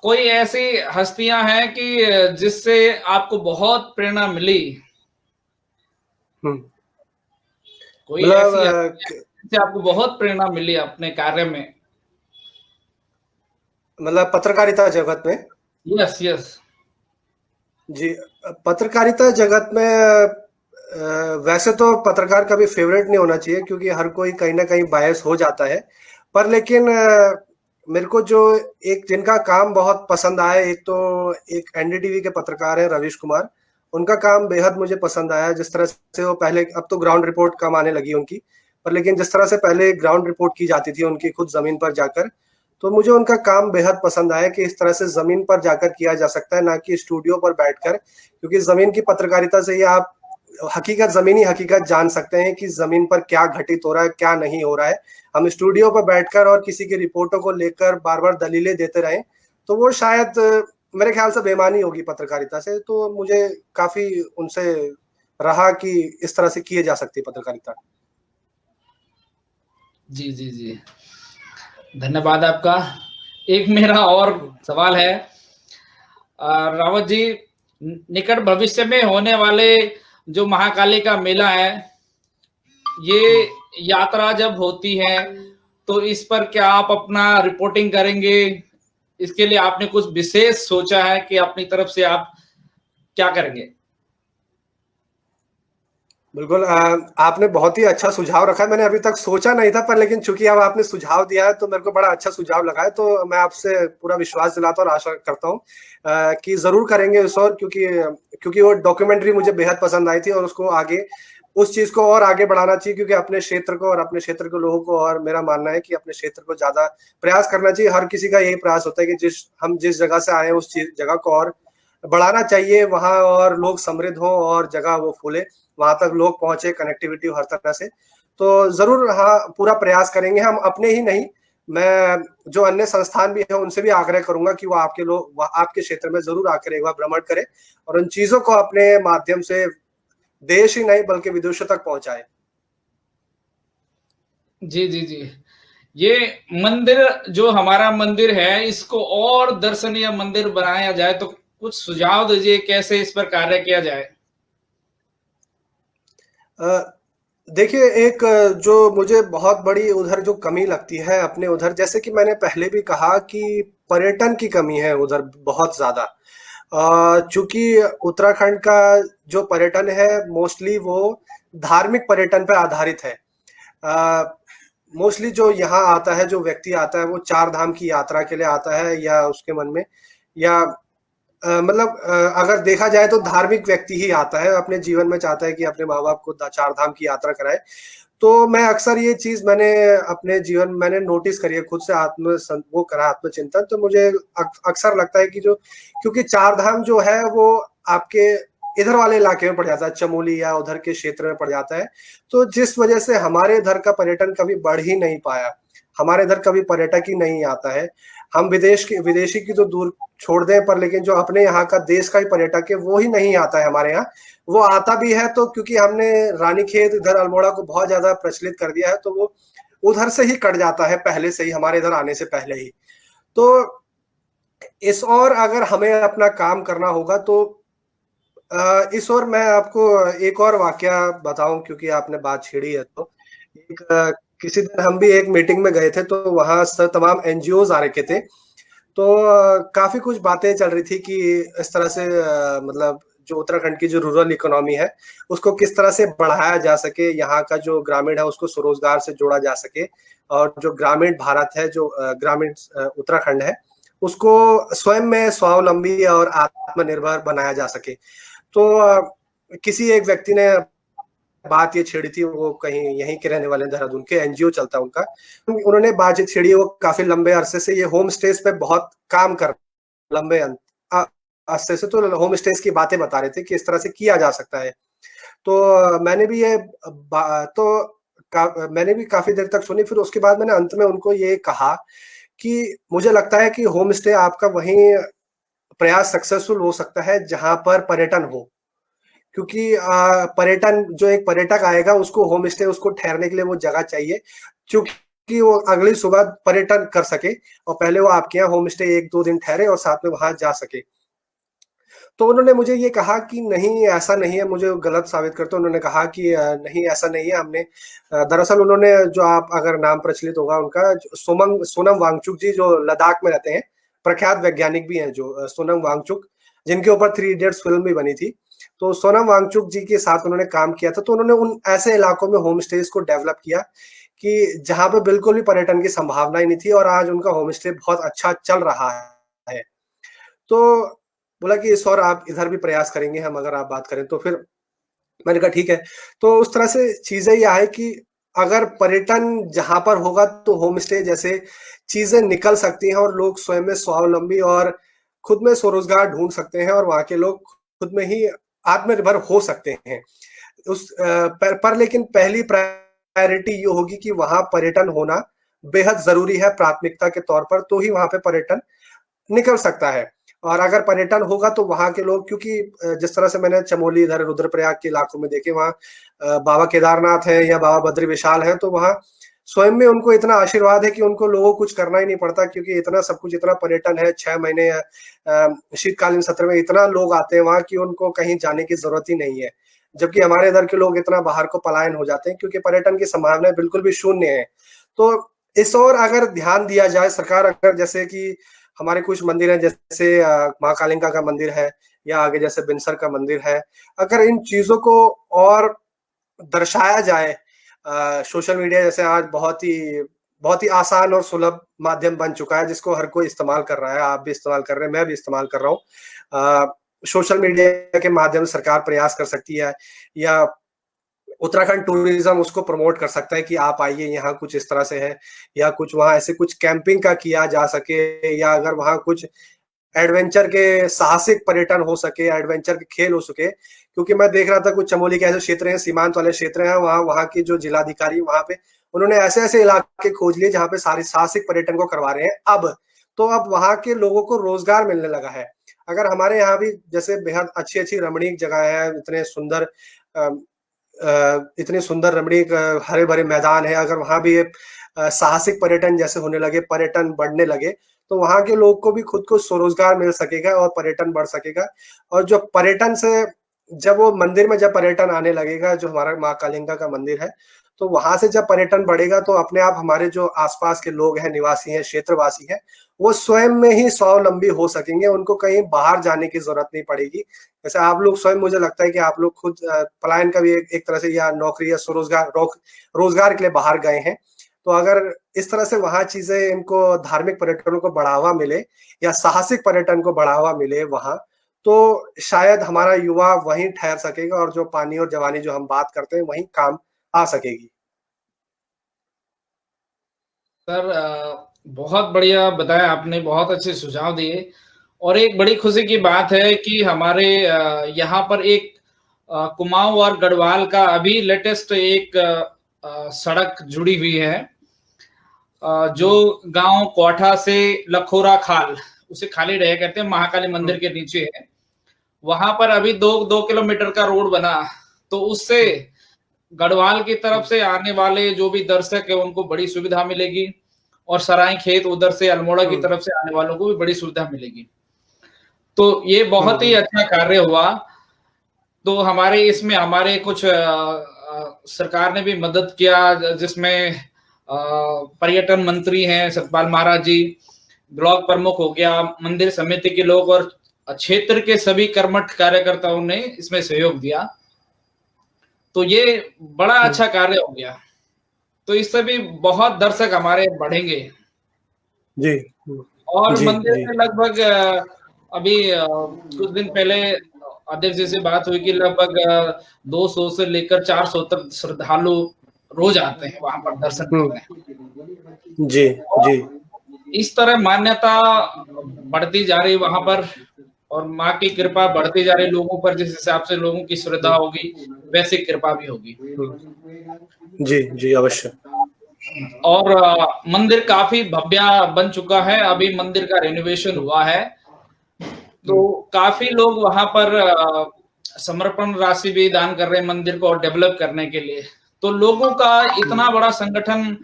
कोई ऐसी हस्तियां हैं कि जिससे आपको बहुत प्रेरणा मिली? कोई ऐसी जिससे आपको बहुत प्रेरणा मिली अपने कार्य में? मतलब पत्रकारिता जगत में? यस यस जी, पत्रकारिता जगत में वैसे तो पत्रकार कभी फेवरेट नहीं होना चाहिए क्योंकि हर कोई कहीं ना कहीं बायस हो जाता है, पर लेकिन मेरे को जो एक जिनका काम बहुत पसंद आया, एक एनडीटीवी के पत्रकार है रवीश कुमार, उनका काम बेहद मुझे पसंद आया। जिस तरह से वो पहले, अब तो ग्राउंड रिपोर्ट कम आने लगी उनकी, पर लेकिन जिस तरह से पहले ग्राउंड रिपोर्ट की जाती थी उनकी खुद जमीन पर जाकर, तो मुझे उनका काम बेहद पसंद आया कि इस तरह से जमीन पर जाकर किया जा सकता है, ना कि स्टूडियो पर बैठकर, क्योंकि जमीन की पत्रकारिता से ही आप जमीनी हकीकत जान सकते हैं कि जमीन पर क्या घटित हो रहा है, क्या नहीं हो रहा है। हम स्टूडियो पर बैठकर और किसी की रिपोर्टों को लेकर बार बार दलीलें देते रहें तो वो शायद मेरे ख्याल से बेईमानी होगी पत्रकारिता से। तो मुझे काफी उनसे रहा कि इस तरह से किए जा सकती है पत्रकारिता। जी जी जी, धन्यवाद आपका। एक मेरा और सवाल है, रावत जी, निकट भविष्य में होने वाले जो महाकाली का मेला है, ये यात्रा जब होती है तो इस पर क्या आप अपना रिपोर्टिंग करेंगे? इसके लिए आपने कुछ विशेष सोचा है कि अपनी तरफ से आप क्या करेंगे? बिल्कुल, आपने बहुत ही अच्छा सुझाव रखा है। मैंने अभी तक सोचा नहीं था, पर लेकिन चूंकि अब आपने सुझाव दिया है तो मेरे को बड़ा अच्छा सुझाव लगा है, तो मैं आपसे पूरा विश्वास दिलाता हूँ और आशा करता हूँ कि जरूर करेंगे इस और, क्योंकि वो डॉक्यूमेंट्री मुझे बेहद पसंद आई थी और उसको आगे, उस चीज को और आगे बढ़ाना चाहिए, क्योंकि अपने क्षेत्र को और अपने क्षेत्र के लोगों को, और मेरा मानना है कि अपने क्षेत्र को ज्यादा प्रयास करना चाहिए। हर किसी का यही प्रयास होता है कि हम जिस जगह से आए हैं उस जगह को और बढ़ाना चाहिए वहां, और लोग समृद्ध हो और जगह वो फूले, वहां तक लोग पहुंचे, कनेक्टिविटी हर तरह से। तो जरूर हाँ, पूरा प्रयास करेंगे हम, अपने ही नहीं मैं जो अन्य संस्थान भी है उनसे भी आग्रह करूंगा कि वो आपके क्षेत्र में जरूर आकर एक बार भ्रमण करें और उन चीजों को अपने माध्यम से देश ही नहीं बल्कि विदेशों तक पहुंचाए। जी जी जी, ये मंदिर जो हमारा मंदिर है इसको और दर्शनीय मंदिर बनाया जाए तो कुछ सुझाव दीजिए, कैसे इस पर कार्य किया जाए। देखिए, एक जो मुझे बहुत बड़ी उधर जो कमी लगती है अपने उधर, जैसे कि मैंने पहले भी कहा कि पर्यटन की कमी है उधर बहुत ज्यादा। चूंकि उत्तराखंड का जो पर्यटन है मोस्टली वो धार्मिक पर्यटन पर आधारित है। मोस्टली जो यहाँ आता है, जो व्यक्ति आता है वो 4 धाम की यात्रा के लिए आता है, या उसके मन में, या मतलब अगर देखा जाए तो धार्मिक व्यक्ति ही आता है, अपने जीवन में चाहता है कि अपने माँ बाप को 4 धाम की यात्रा कराए। तो मैं अक्सर ये चीज मैंने अपने जीवन मैंने नोटिस करी है, खुद से वो करा आत्मचिंतन। तो मुझे अक्सर लगता है कि जो, क्योंकि 4 धाम जो है वो आपके इधर वाले इलाके में पड़ जाता है, चमोली या उधर के क्षेत्र में पड़ जाता है। तो जिस वजह से हमारे इधर का पर्यटन कभी बढ़ ही नहीं पाया, हमारे इधर कभी पर्यटक ही नहीं आता है। हम विदेशी की तो दूर छोड़ दें, पर लेकिन जो अपने यहाँ का देश का ही पर्यटक है वो ही नहीं आता है हमारे यहाँ। वो आता भी है तो क्योंकि हमने रानीखेत इधर अल्मोड़ा को बहुत ज्यादा प्रचलित कर दिया है, तो वो उधर से ही कट जाता है पहले से ही, हमारे इधर आने से पहले ही। तो इस और अगर हमें अपना काम करना होगा तो इस और मैं आपको एक और वाकया बताऊं, क्योंकि आपने बात छेड़ी है। तो एक किसी दिन हम भी एक मीटिंग में गए थे, तो वहां तमाम एनजीओज आ रखे थे। तो काफी कुछ बातें चल रही थी कि इस तरह से मतलब जो उत्तराखंड की जो रूरल इकोनॉमी है उसको किस तरह से बढ़ाया जा सके, यहाँ का जो ग्रामीण है उसको स्वरोजगार से जोड़ा जा सके, और जो ग्रामीण भारत है, जो ग्रामीण उत्तराखंड है, उसको स्वयं में स्वावलंबी और आत्मनिर्भर बनाया जा सके। तो किसी एक व्यक्ति ने बात ये छेड़ी थी, वो कहीं यहीं के रहने वाले, देहरादून के, एनजीओ चलता है उनका। उन्होंने बात छेड़ी, वो काफी लंबे अरसे से ये होम स्टेज पे बहुत काम कर, लंबे अरसे से, तो होम स्टेज की बातें बता रहे थे कि इस तरह से किया जा सकता है। तो मैंने भी मैंने भी काफी देर तक सुनी। फिर उसके बाद मैंने अंत में उनको ये कहा कि मुझे लगता है कि होम स्टे आपका वहीं प्रयास सक्सेसफुल हो सकता है जहां पर पर्यटन हो, क्योंकि पर्यटन, जो एक पर्यटक आएगा उसको होम स्टे, उसको ठहरने के लिए वो जगह चाहिए, क्योंकि वो अगली सुबह पर्यटन कर सके और पहले वो आपके यहाँ होम स्टे 1-2 दिन ठहरे और साथ में वहां जा सके। तो उन्होंने मुझे ये कहा कि नहीं, ऐसा नहीं है, मुझे गलत साबित करते। उन्होंने कहा कि नहीं, ऐसा नहीं है। हमने दरअसल उन्होंने, जो आप अगर नाम प्रचलित होगा उनका, सोनम वांगचुक जी, जो लद्दाख में रहते हैं, प्रख्यात वैज्ञानिक भी हैं, जो सोनम वांगचुक, जिनके ऊपर 3 इडियट्स फिल्म भी बनी थी। तो सोनम वांगचुक जी के साथ उन्होंने काम किया था। तो उन्होंने उन ऐसे इलाकों में होम स्टेज को डेवलप किया कि जहां पे बिल्कुल भी पर्यटन की संभावना ही नहीं थी, और आज उनका होम स्टे बहुत अच्छा चल रहा है। तो बोला कि इस और आप इधर भी प्रयास करेंगे हम, अगर आप बात करें तो। फिर मैंने कहा ठीक है। तो उस तरह से चीजें ये आए कि अगर पर्यटन जहां पर होगा तो होम स्टे जैसे चीजें निकल सकती हैं, और लोग स्वयं में स्वावलंबी और खुद में स्वरोजगार ढूंढ सकते हैं, और वहां के लोग खुद में ही आत्मनिर्भर हो सकते हैं। पर लेकिन पहली प्रायोरिटी ये होगी कि वहां पर्यटन होना बेहद जरूरी है प्राथमिकता के तौर पर, तो ही वहां पे पर्यटन निकल सकता है। और अगर पर्यटन होगा तो वहां के लोग, क्योंकि जिस तरह से मैंने चमोली, इधर रुद्रप्रयाग के इलाकों में देखे, वहाँ बाबा केदारनाथ है या बाबा बद्री विशाल है, तो वहाँ स्वयं में उनको इतना आशीर्वाद है कि उनको लोगों को कुछ करना ही नहीं पड़ता, क्योंकि इतना सब कुछ, इतना पर्यटन है। 6 महीने शीतकालीन सत्र में इतना लोग आते हैं वहां कि उनको कहीं जाने की जरूरत ही नहीं है। जबकि हमारे इधर के लोग इतना बाहर को पलायन हो जाते हैं, क्योंकि पर्यटन की संभावनाएं बिल्कुल भी शून्य है। तो इस और अगर ध्यान दिया जाए, सरकार अगर, जैसे कि हमारे कुछ मंदिर हैं, जैसे माँ कालिंका का मंदिर है, या आगे जैसे बिनसर का मंदिर है, अगर इन चीजों को और दर्शाया जाए, सोशल मीडिया जैसे आज बहुत ही आसान और सुलभ माध्यम बन चुका है, जिसको हर कोई इस्तेमाल कर रहा है। आप भी इस्तेमाल कर रहे हैं, मैं भी इस्तेमाल कर रहा हूँ। सोशल मीडिया के माध्यम से सरकार प्रयास कर सकती है, या उत्तराखंड टूरिज्म उसको प्रमोट कर सकता है कि आप आइए, यहाँ कुछ इस तरह से है, या कुछ वहां ऐसे कुछ कैंपिंग का किया जा सके, या अगर वहां कुछ एडवेंचर के साहसिक पर्यटन हो सके, एडवेंचर के खेल हो सके। क्योंकि मैं देख रहा था कुछ चमोली के ऐसे क्षेत्र हैं, सीमांत वाले क्षेत्र हैं, वहां की जो जिलाधिकारी वहां पे उन्होंने ऐसे-ऐसे इलाके खोज लिए जहाँ पे साहसिक पर्यटन को करवा रहे हैं अब वहाँ के लोगों को रोज़गार मिलने लगा है। अगर हमारे यहाँ भी जैसे बेहद अच्छी-अच्छी रमणीक जगह है, अ इतने सुंदर रमणीक हरे-भरे मैदान हैं, अगर वहाँ भी साहसिक पर्यटन जैसे होने लगे, पर्यटन बढ़ने लगे, तो वहाँ के लोग को भी खुद को स्वरोज़गार मिल सकेगा और पर्यटन बढ़ सकेगा। और जो पर्यटन से जब वो मंदिर में जब पर्यटन आने लगेगा, जो हमारा माँ कालिंगा का मंदिर है, तो वहाँ से जब पर्यटन बढ़ेगा तो अपने आप हमारे जो आस-पास के लोग हैं, निवासी हैं, क्षेत्रवासी हैं, वो स्वयं में ही स्वावलंबी हो सकेंगे, उनको कहीं बाहर जाने की ज़रूरत नहीं पड़ेगी। जैसे आप लोग स्वयं मुझे लगता है कि आप लोग खुद पलायन का भी एक तरह से या नौकरी या रोज़गार के लिए बाहर गए हैं। तो अगर इस तरह से वहाँ चीज़ें इनको धार्मिक पर्यटनों को बढ़ावा मिले या साहसिक पर्यटन को बढ़ावा मिले वहाँ, तो शायद हमारा युवा वहीं ठहर सकेगा और जो पानी और जवानी जो हम बात करते हैं, वहीं काम आ सकेगी। सर बहुत बढ़िया बताया आपने, बहुत अच्छे सुझाव दिए और एक बड़ी खुशी की बात है कि हमारे यहाँ पर एक कुमाऊं और गढ़वाल का अभी लेटेस्ट एक सड़क जुड़ी हुई है, जो गांव कोठा से लखोरा खाल, उसे खाली रह कहते हैं, महाकाली मंदिर के नीचे है। वहां पर अभी 2 किलोमीटर का रोड बना, तो उससे गढ़वाल की तरफ से आने वाले जो भी दर्शक है उनको बड़ी सुविधा मिलेगी और सराय खेत उधर से अल्मोड़ा की तरफ से आने वालों को भी बड़ी सुविधा मिलेगी। तो ये बहुत ही अच्छा कार्य हुआ। तो हमारे इसमें हमारे कुछ सरकार ने भी मदद किया, जिसमें पर्यटन मंत्री हैं सतपाल महाराज जी, ब्लॉक प्रमुख हो गया, मंदिर समिति के लोग और क्षेत्र के सभी कर्मठ कार्यकर्ताओं ने इसमें सहयोग दिया। तो ये बड़ा अच्छा कार्य हो गया। तो इससे भी बहुत दर्शक हमारे बढ़ेंगे। जी। और जी, मंदिर जी। में लगभग अभी कुछ दिन पहले अध्यक्ष जी से बात हुई कि लगभग 200 से लेकर 400 तक श्रद्धालु रोज आते हैं वहां पर दर्शन करने। जी, जी। इस तरह मान्यता बढ़ती जा रही वहां पर और माँ की कृपा बढ़ती जा रही लोगों पर, जिस हिसाब से लोगों की श्रद्धा होगी वैसी कृपा भी होगी। जी, जी, अवश्य। और मंदिर काफी भव्य बन चुका है, अभी मंदिर का रेनोवेशन हुआ है, तो काफी लोग वहां पर समर्पण राशि भी दान कर रहे हैं मंदिर को और डेवलप करने के लिए। तो लोगों का इतना बड़ा संगठन,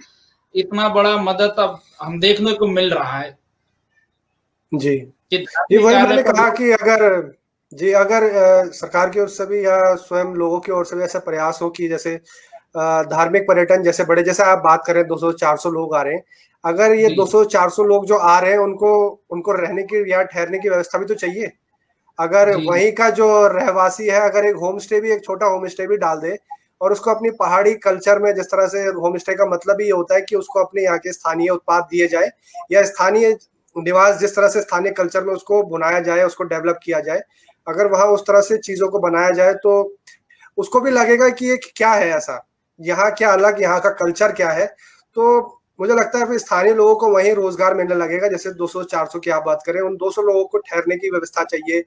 इतना बड़ा मदद अब हम देखने को मिल रहा है। जी, ये वही मैंने कहा कि अगर सरकार की ओर से भी या स्वयं लोगों की ओर से भी ऐसा प्रयास हो कि जैसे धार्मिक पर्यटन जैसे बड़े, जैसे आप बात करें 200-400 लोग आ रहे हैं, अगर ये 200-400 लोग जो आ रहे हैं उनको रहने की या ठहरने की व्यवस्था भी तो चाहिए। अगर वहीं का जो रहवासी है, अगर एक छोटा होम स्टे भी डाल दे और उसको अपनी पहाड़ी कल्चर में, जिस तरह से होम स्टे का मतलब ही ये होता है कि उसको अपने यहाँ के स्थानीय उत्पाद दिए जाए या स्थानीय निवास, जिस तरह से स्थानीय कल्चर में उसको बुनाया जाए, उसको डेवलप किया जाए, अगर वहाँ उस तरह से चीजों को बनाया जाए तो उसको भी लगेगा कि ये क्या है ऐसा, यहाँ क्या अलग, यहाँ का कल्चर क्या है। तो मुझे लगता है फिर स्थानीय लोगों को वहीं रोजगार मिलने लगेगा। जैसे 200-400 की आप बात करें, उन 200 लोगों को ठहरने की व्यवस्था चाहिए,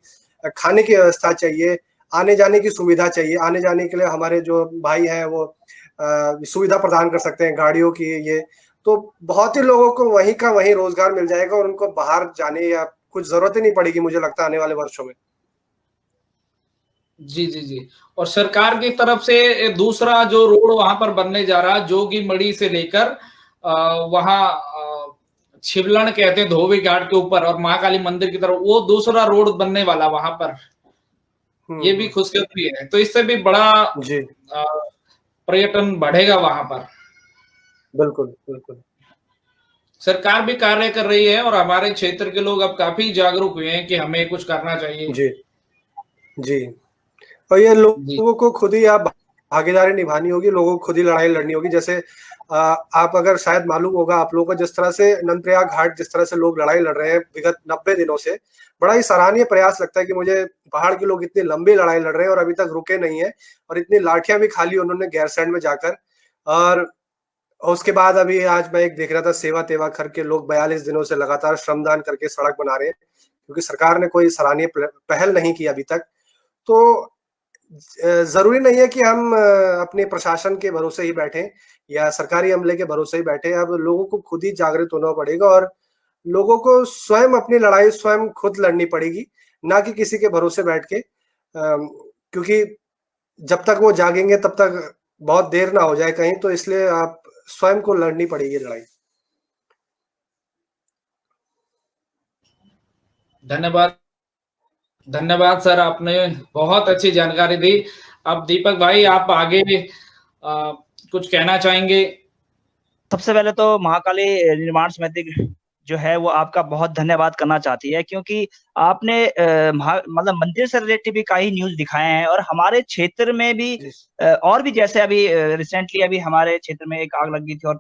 खाने की व्यवस्था चाहिए, आने जाने की सुविधा चाहिए। आने जाने के लिए हमारे जो भाई हैं वो सुविधा प्रदान कर सकते हैं गाड़ियों की, ये तो बहुत ही लोगों को वहीं का वहीं रोजगार मिल जाएगा और उनको बाहर जाने या कुछ जरूरत ही नहीं पड़ेगी, मुझे लगता है आने वाले वर्षों में। जी जी जी। और सरकार की तरफ से दूसरा जो रोड वहां पर बनने जा रहा है, जोगी मड़ी से लेकर वहां छिवलन कहते हैं धोबी घाट के ऊपर और महाकाली मंदिर की तरफ, वो दूसरा रोड बनने वाला वहां पर, ये भी खुशखबरी है। तो इससे भी बड़ा पर्यटन बढ़ेगा वहां पर। बिल्कुल बिल्कुल। सरकार भी कार्य कर रही है और हमारे क्षेत्र के लोग अब काफी जागरूक हुए हैं कि हमें कुछ करना चाहिए। जी जी। और ये लोगों को खुद ही आप भागीदारी निभानी होगी, लोगों को खुद ही लड़ाई लड़नी होगी। जैसे आप अगर शायद मालूम होगा आप लोगों को, जिस तरह से नंदप्रयाग घाट, जिस तरह से लोग लड़ाई लड़ रहे हैं विगत 90 दिनों से, बड़ा ही सराहनीय प्रयास लगता है कि मुझे पहाड़ के लोग इतनी लंबी लड़ाई लड़ रहे हैं और अभी तक रुके नहीं है और इतनी लाठियां भी खा ली उन्होंने गैरसैंण में जाकर। और उसके बाद अभी आज मैं एक देख रहा था, सेवा तेवा करके लोग 42 दिनों से लगातार श्रमदान करके सड़क बना रहे हैं, क्योंकि सरकार ने कोई सराहनीय पहल नहीं की अभी तक। तो जरूरी नहीं है कि हम अपने प्रशासन के भरोसे ही बैठे या सरकारी अमले के भरोसे ही बैठे। अब लोगों को खुद ही जागृत होना पड़ेगा और लोगों को स्वयं अपनी लड़ाई स्वयं खुद लड़नी पड़ेगी, ना कि किसी के भरोसे बैठ के। क्योंकि जब तक वो जागेंगे तब तक बहुत देर ना हो जाए कहीं, तो इसलिए आप स्वयं को लड़नी पड़ेगी लड़ाई। धन्यवाद, धन्यवाद सर, आपने बहुत अच्छी जानकारी दी। अब दीपक भाई आप आगे कुछ कहना चाहेंगे? सबसे पहले तो महाकाली निर्माण समिति जो है वो आपका बहुत धन्यवाद करना चाहती है, क्योंकि आपने मतलब मंदिर से रिलेटेड भी कई न्यूज़ दिखाए हैं और हमारे क्षेत्र में भी और भी, जैसे अभी रिसेंटली अभी हमारे क्षेत्र में एक आग लग गई थी और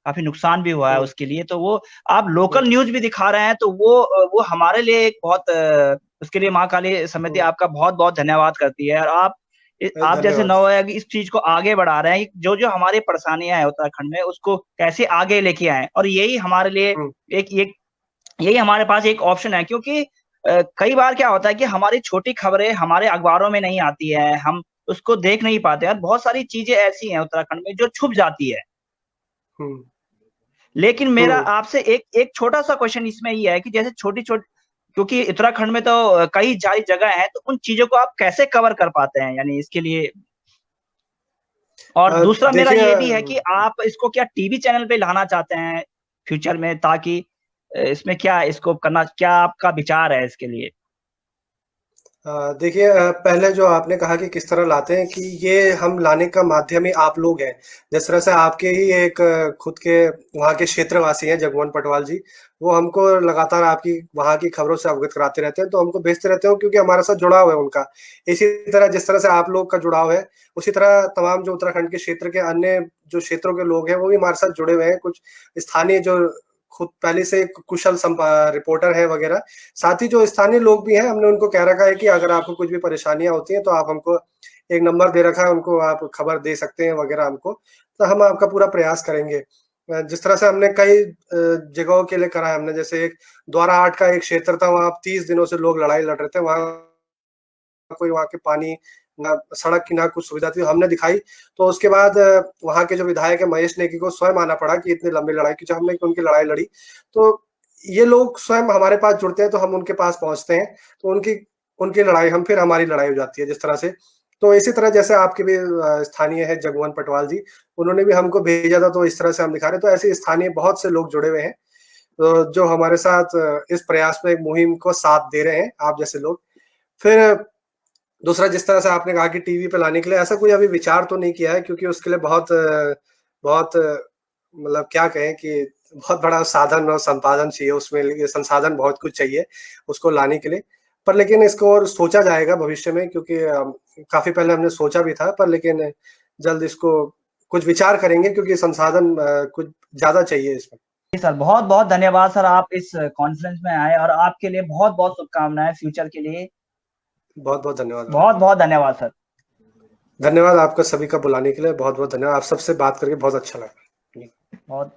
काफ़ी नुकसान भी हुआ है उसके लिए, तो वो आप लोकल न्यूज़ भी दिखा रहे हैं, तो वो हमारे लिए एक बहुत उसके लिए महाकाली समिति आपका बहुत-बहुत धन्यवाद करती है। और आप जैसे नवोदय इस चीज़ को आगे बढ़ा रहे हैं, जो हमारी परेशानियाँ हैं उत्तराखंड में उसको कैसे आगे लेके आएँ, और यही हमारे लिए यही हमारे पास एक ऑप्शन है, क्योंकि कई बार क्या होता है कि हमारी छोटी खबरें हमारे अखबारों में नहीं आती है, हम उसको देख नहीं पाते हैं। बहुत सारी चीज़ें ऐसी हैं उत्तराखंड में जो छुप जाती है। लेकिन मेरा आपसे एक छोटा-सा क्वेश्चन इसमें ये है कि जैसे छोटी-छोटी, क्योंकि उत्तराखंड में तो कई सारी जगह हैं, तो उन चीज़ों को आप कैसे कवर कर पाते हैं? यानी इसके लिए, और दूसरा मेरा ये भी है कि आप इसको क्या टीवी चैनल पे लाना चाहते हैं फ्यूचर में, ताकि इसमें क्या इसको करना, क्या आपका विचार है इसके लिए? देखिए, पहले जो आपने कहा कि किस तरह लाते हैं, कि ये हम लाने का माध्यम ही आप लोग हैं। जिस तरह से आपके ही एक खुद के वहाँ के क्षेत्रवासी हैं जगमोहन पटवाल जी, वो हमको लगातार आपकी वहाँ की खबरों से अवगत कराते रहते हैं, तो हमको भेजते रहते हो क्योंकि हमारे साथ जुड़ाव है उनका। इसी तरह जिस तरह से आप लोग का जुड़ाव है, उसी तरह तमाम जो उत्तराखंड के क्षेत्र के अन्य जो क्षेत्रों के लोग हैं, वो भी हमारे साथ जुड़े हुए हैं। कुछ स्थानीय जो खुद पहले से कुशल रिपोर्टर है वगैरह, साथ ही जो स्थानीय लोग भी हैं, हमने उनको कह रखा है कि अगर आपको कुछ भी परेशानियाँ होती हैं, तो आप हमको एक नंबर दे रखा है, उनको आप खबर दे सकते हैं वगैरह हमको, तो हम आपका पूरा प्रयास करेंगे। जिस तरह से हमने कई जगहों के लिए करा है हमने, जैसे एक द्वारा 8 का एक क्षेत्र था, वहाँ 30 दिनों से लोग लड़ाई लड़ रहे थे, वहाँ कोई वहाँ के पानी, ना सड़क की ना कुछ सुविधा थी, हमने दिखाई। तो उसके बाद वहाँ के जो विधायक है महेश नेगी को स्वयं आना पड़ा कि इतनी लंबी लड़ाई की, जब हमने उनकी लड़ाई लड़ी, तो ये लोग स्वयं हमारे पास जुड़ते हैं, तो हम उनके पास पहुँचते हैं, तो उनकी लड़ाई हम, फिर हमारी लड़ाई हो जाती है जिस तरह से। तो इसी तरह जैसे आपके भी स्थानीय है जगमोहन पटवाल जी, उन्होंने भी हमको भेजा था, तो इस तरह से हम दिखा रहे हैं। तो ऐसे स्थानीय बहुत से लोग जुड़े हुए हैं, जो हमारे साथ इस प्रयास में, एक मुहिम को साथ दे रहे हैं, आप जैसे लोग। फिर दूसरा, जिस तरह से आपने कहा कि टीवी पे लाने के लिए, ऐसा कोई अभी विचार तो नहीं किया है, क्योंकि उसके लिए बहुत मतलब क्या कहें कि बहुत बड़ा साधन और संपादन चाहिए, उसमें संसाधन बहुत कुछ चाहिए उसको लाने के लिए। पर लेकिन इसको और सोचा जाएगा भविष्य में, क्योंकि काफ़ी पहले हमने सोचा भी था, पर लेकिन जल्द इसको कुछ विचार करेंगे, क्योंकि संसाधन कुछ ज़्यादा चाहिए इसमें। जी सर, बहुत-बहुत धन्यवाद सर, आप इस कॉन्फ्रेंस में आए, और आपके लिए बहुत-बहुत शुभकामनाएँ फ्यूचर के लिए। बहुत-बहुत धन्यवाद। बहुत-बहुत धन्यवाद सर। धन्यवाद आपका सभी का बुलाने के लिए, बहुत-बहुत धन्यवाद। आप सबसे बात करके बहुत अच्छा लगा। बहुत